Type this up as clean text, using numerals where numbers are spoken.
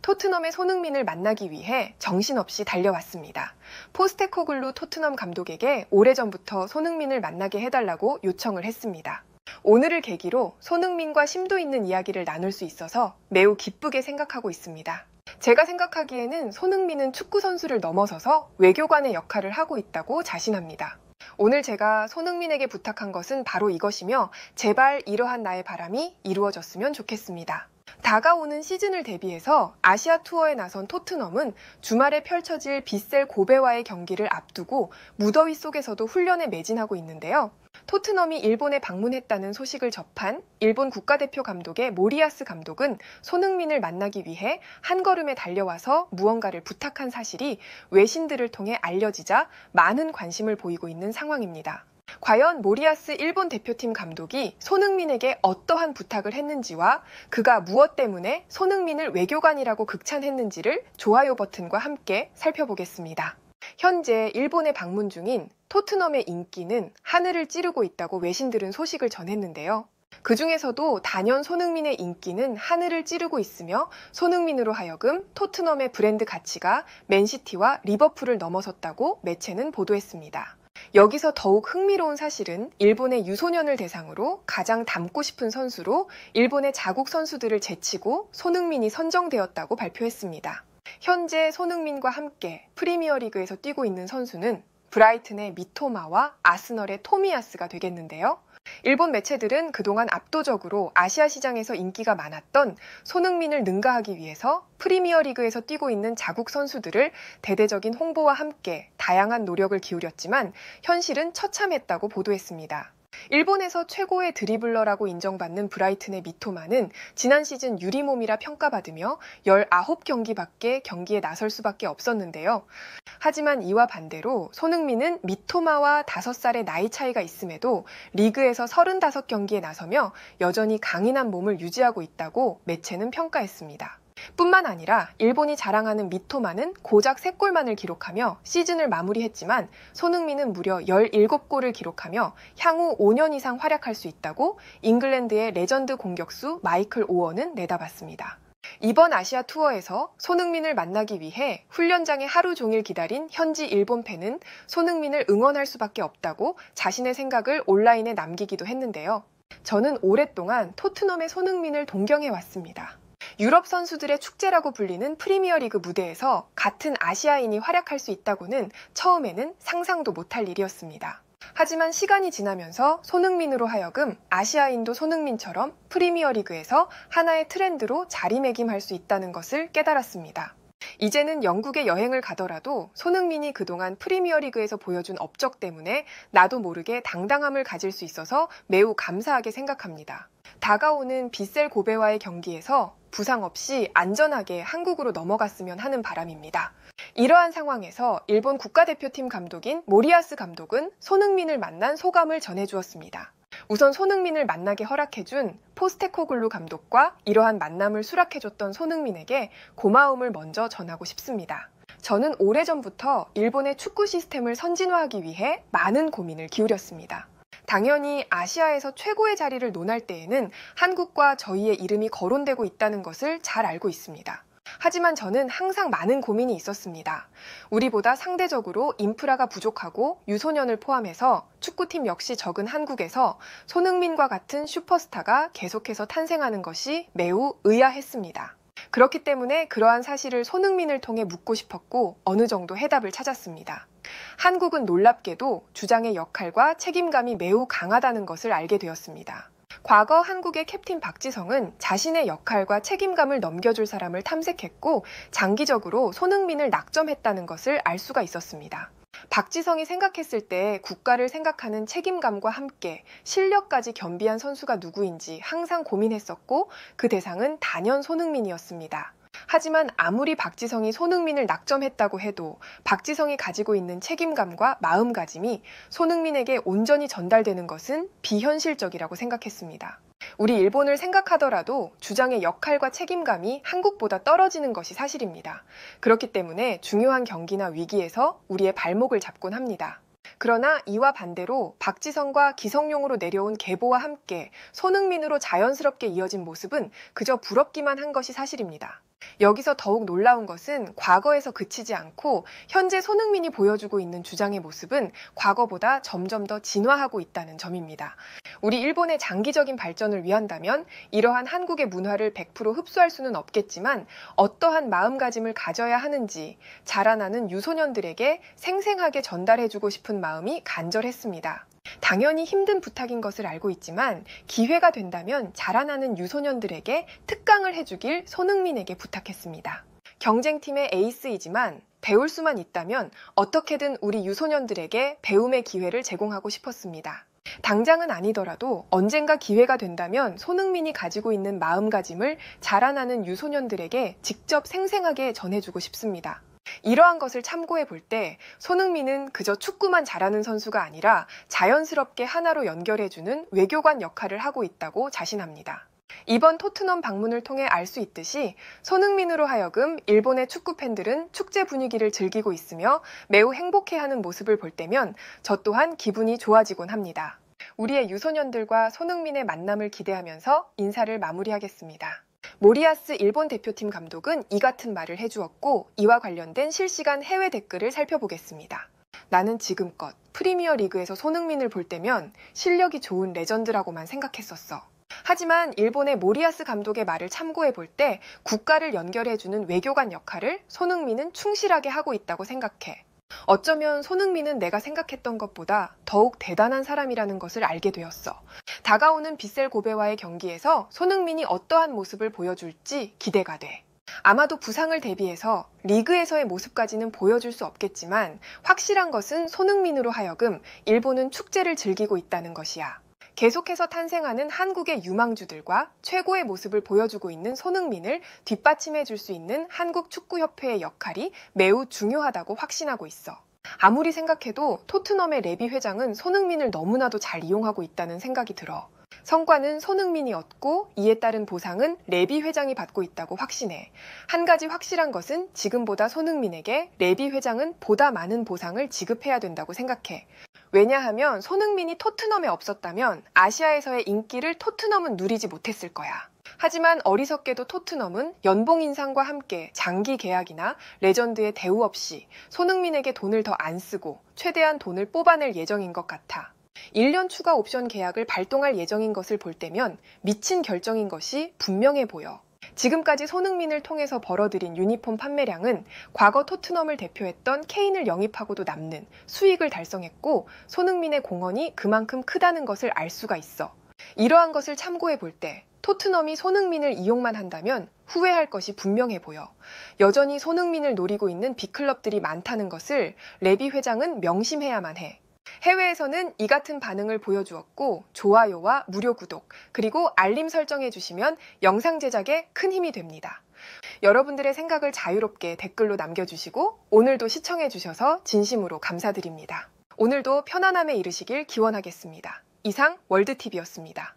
토트넘의 손흥민을 만나기 위해 정신없이 달려왔습니다. 포스테코글루 토트넘 감독에게 오래전부터 손흥민을 만나게 해달라고 요청을 했습니다. 오늘을 계기로 손흥민과 심도 있는 이야기를 나눌 수 있어서 매우 기쁘게 생각하고 있습니다. 제가 생각하기에는 손흥민은 축구 선수를 넘어서서 외교관의 역할을 하고 있다고 자신합니다. 오늘 제가 손흥민에게 부탁한 것은 바로 이것이며 제발 이러한 나의 바람이 이루어졌으면 좋겠습니다. 다가오는 시즌을 대비해서 아시아 투어에 나선 토트넘은 주말에 펼쳐질 빗셀 고베와의 경기를 앞두고 무더위 속에서도 훈련에 매진하고 있는데요. 토트넘이 일본에 방문했다는 소식을 접한 일본 국가대표 감독의 모리야스 감독은 손흥민을 만나기 위해 한 걸음에 달려와서 무언가를 부탁한 사실이 외신들을 통해 알려지자 많은 관심을 보이고 있는 상황입니다. 과연 모리야스 일본 대표팀 감독이 손흥민에게 어떠한 부탁을 했는지와 그가 무엇 때문에 손흥민을 외교관이라고 극찬했는지를 좋아요 버튼과 함께 살펴보겠습니다. 현재 일본에 방문 중인 토트넘의 인기는 하늘을 찌르고 있다고 외신들은 소식을 전했는데요. 그 중에서도 단연 손흥민의 인기는 하늘을 찌르고 있으며 손흥민으로 하여금 토트넘의 브랜드 가치가 맨시티와 리버풀을 넘어섰다고 매체는 보도했습니다. 여기서 더욱 흥미로운 사실은 일본의 유소년을 대상으로 가장 닮고 싶은 선수로 일본의 자국 선수들을 제치고 손흥민이 선정되었다고 발표했습니다. 현재 손흥민과 함께 프리미어리그에서 뛰고 있는 선수는 브라이튼의 미토마와 아스널의 토미야스가 되겠는데요. 일본 매체들은 그동안 압도적으로 아시아 시장에서 인기가 많았던 손흥민을 능가하기 위해서 프리미어리그에서 뛰고 있는 자국 선수들을 대대적인 홍보와 함께 다양한 노력을 기울였지만 현실은 처참했다고 보도했습니다. 일본에서 최고의 드리블러라고 인정받는 브라이튼의 미토마는 지난 시즌 유리몸이라 평가받으며 19경기밖에 경기에 나설 수밖에 없었는데요. 하지만 이와 반대로 손흥민은 미토마와 5살의 나이 차이가 있음에도 리그에서 35경기에 나서며 여전히 강인한 몸을 유지하고 있다고 매체는 평가했습니다. 뿐만 아니라 일본이 자랑하는 미토마는 고작 3골만을 기록하며 시즌을 마무리했지만 손흥민은 무려 17골을 기록하며 향후 5년 이상 활약할 수 있다고 잉글랜드의 레전드 공격수 마이클 오원은 내다봤습니다. 이번 아시아 투어에서 손흥민을 만나기 위해 훈련장에 하루 종일 기다린 현지 일본 팬은 손흥민을 응원할 수밖에 없다고 자신의 생각을 온라인에 남기기도 했는데요. 저는 오랫동안 토트넘의 손흥민을 동경해왔습니다. 유럽 선수들의 축제라고 불리는 프리미어리그 무대에서 같은 아시아인이 활약할 수 있다고는 처음에는 상상도 못할 일이었습니다. 하지만 시간이 지나면서 손흥민으로 하여금 아시아인도 손흥민처럼 프리미어리그에서 하나의 트렌드로 자리매김할 수 있다는 것을 깨달았습니다. 이제는 영국에 여행을 가더라도 손흥민이 그동안 프리미어리그에서 보여준 업적 때문에 나도 모르게 당당함을 가질 수 있어서 매우 감사하게 생각합니다. 다가오는 빗셀 고베와의 경기에서 부상 없이 안전하게 한국으로 넘어갔으면 하는 바람입니다. 이러한 상황에서 일본 국가대표팀 감독인 모리야스 감독은 손흥민을 만난 소감을 전해주었습니다. 우선 손흥민을 만나게 허락해준 포스테코글루 감독과 이러한 만남을 수락해줬던 손흥민에게 고마움을 먼저 전하고 싶습니다. 저는 오래전부터 일본의 축구 시스템을 선진화하기 위해 많은 고민을 기울였습니다. 당연히 아시아에서 최고의 자리를 논할 때에는 한국과 저희의 이름이 거론되고 있다는 것을 잘 알고 있습니다. 하지만 저는 항상 많은 고민이 있었습니다. 우리보다 상대적으로 인프라가 부족하고 유소년을 포함해서 축구팀 역시 적은 한국에서 손흥민과 같은 슈퍼스타가 계속해서 탄생하는 것이 매우 의아했습니다. 그렇기 때문에 그러한 사실을 손흥민을 통해 묻고 싶었고 어느 정도 해답을 찾았습니다. 한국은 놀랍게도 주장의 역할과 책임감이 매우 강하다는 것을 알게 되었습니다. 과거 한국의 캡틴 박지성은 자신의 역할과 책임감을 넘겨줄 사람을 탐색했고 장기적으로 손흥민을 낙점했다는 것을 알 수가 있었습니다. 박지성이 생각했을 때 국가를 생각하는 책임감과 함께 실력까지 겸비한 선수가 누구인지 항상 고민했었고 그 대상은 단연 손흥민이었습니다. 하지만 아무리 박지성이 손흥민을 낙점했다고 해도 박지성이 가지고 있는 책임감과 마음가짐이 손흥민에게 온전히 전달되는 것은 비현실적이라고 생각했습니다. 우리 일본을 생각하더라도 주장의 역할과 책임감이 한국보다 떨어지는 것이 사실입니다. 그렇기 때문에 중요한 경기나 위기에서 우리의 발목을 잡곤 합니다. 그러나 이와 반대로 박지성과 기성용으로 내려온 계보와 함께 손흥민으로 자연스럽게 이어진 모습은 그저 부럽기만 한 것이 사실입니다. 여기서 더욱 놀라운 것은 과거에서 그치지 않고 현재 손흥민이 보여주고 있는 주장의 모습은 과거보다 점점 더 진화하고 있다는 점입니다. 우리 일본의 장기적인 발전을 위한다면 이러한 한국의 문화를 100% 흡수할 수는 없겠지만 어떠한 마음가짐을 가져야 하는지 자라나는 유소년들에게 생생하게 전달해주고 싶은 마음이 간절했습니다. 당연히 힘든 부탁인 것을 알고 있지만 기회가 된다면 자라나는 유소년들에게 특강을 해주길 손흥민에게 부탁했습니다. 경쟁팀의 에이스이지만 배울 수만 있다면 어떻게든 우리 유소년들에게 배움의 기회를 제공하고 싶었습니다. 당장은 아니더라도 언젠가 기회가 된다면 손흥민이 가지고 있는 마음가짐을 자라나는 유소년들에게 직접 생생하게 전해주고 싶습니다. 이러한 것을 참고해 볼 때 손흥민은 그저 축구만 잘하는 선수가 아니라 자연스럽게 하나로 연결해주는 외교관 역할을 하고 있다고 자신합니다. 이번 토트넘 방문을 통해 알 수 있듯이 손흥민으로 하여금 일본의 축구 팬들은 축제 분위기를 즐기고 있으며 매우 행복해하는 모습을 볼 때면 저 또한 기분이 좋아지곤 합니다. 우리의 유소년들과 손흥민의 만남을 기대하면서 인사를 마무리하겠습니다. 모리아스 일본 대표팀 감독은 이 같은 말을 해주었고 이와 관련된 실시간 해외 댓글을 살펴보겠습니다. 나는 지금껏 프리미어 리그에서 손흥민을 볼 때면 실력이 좋은 레전드라고만 생각했었어. 하지만 일본의 모리아스 감독의 말을 참고해 볼 때 국가를 연결해주는 외교관 역할을 손흥민은 충실하게 하고 있다고 생각해. 어쩌면 손흥민은 내가 생각했던 것보다 더욱 대단한 사람이라는 것을 알게 되었어. 다가오는 빗셀 고베와의 경기에서 손흥민이 어떠한 모습을 보여줄지 기대가 돼. 아마도 부상을 대비해서 리그에서의 모습까지는 보여줄 수 없겠지만 확실한 것은 손흥민으로 하여금 일본은 축제를 즐기고 있다는 것이야. 계속해서 탄생하는 한국의 유망주들과 최고의 모습을 보여주고 있는 손흥민을 뒷받침해 줄 수 있는 한국축구협회의 역할이 매우 중요하다고 확신하고 있어. 아무리 생각해도 토트넘의 레비 회장은 손흥민을 너무나도 잘 이용하고 있다는 생각이 들어. 성과는 손흥민이 얻고 이에 따른 보상은 레비 회장이 받고 있다고 확신해. 한 가지 확실한 것은 지금보다 손흥민에게 레비 회장은 보다 많은 보상을 지급해야 된다고 생각해. 왜냐하면 손흥민이 토트넘에 없었다면 아시아에서의 인기를 토트넘은 누리지 못했을 거야. 하지만 어리석게도 토트넘은 연봉 인상과 함께 장기 계약이나 레전드의 대우 없이 손흥민에게 돈을 더 안 쓰고 최대한 돈을 뽑아낼 예정인 것 같아. 1년 추가 옵션 계약을 발동할 예정인 것을 볼 때면 미친 결정인 것이 분명해 보여. 지금까지 손흥민을 통해서 벌어들인 유니폼 판매량은 과거 토트넘을 대표했던 케인을 영입하고도 남는 수익을 달성했고 손흥민의 공헌이 그만큼 크다는 것을 알 수가 있어. 이러한 것을 참고해 볼 때 토트넘이 손흥민을 이용만 한다면 후회할 것이 분명해 보여. 여전히 손흥민을 노리고 있는 빅클럽들이 많다는 것을 레비 회장은 명심해야만 해. 해외에서는 이 같은 반응을 보여주었고 좋아요와 무료 구독 그리고 알림 설정해 주시면 영상 제작에 큰 힘이 됩니다. 여러분들의 생각을 자유롭게 댓글로 남겨주시고 오늘도 시청해 주셔서 진심으로 감사드립니다. 오늘도 편안함에 이르시길 기원하겠습니다. 이상 월드TV였습니다.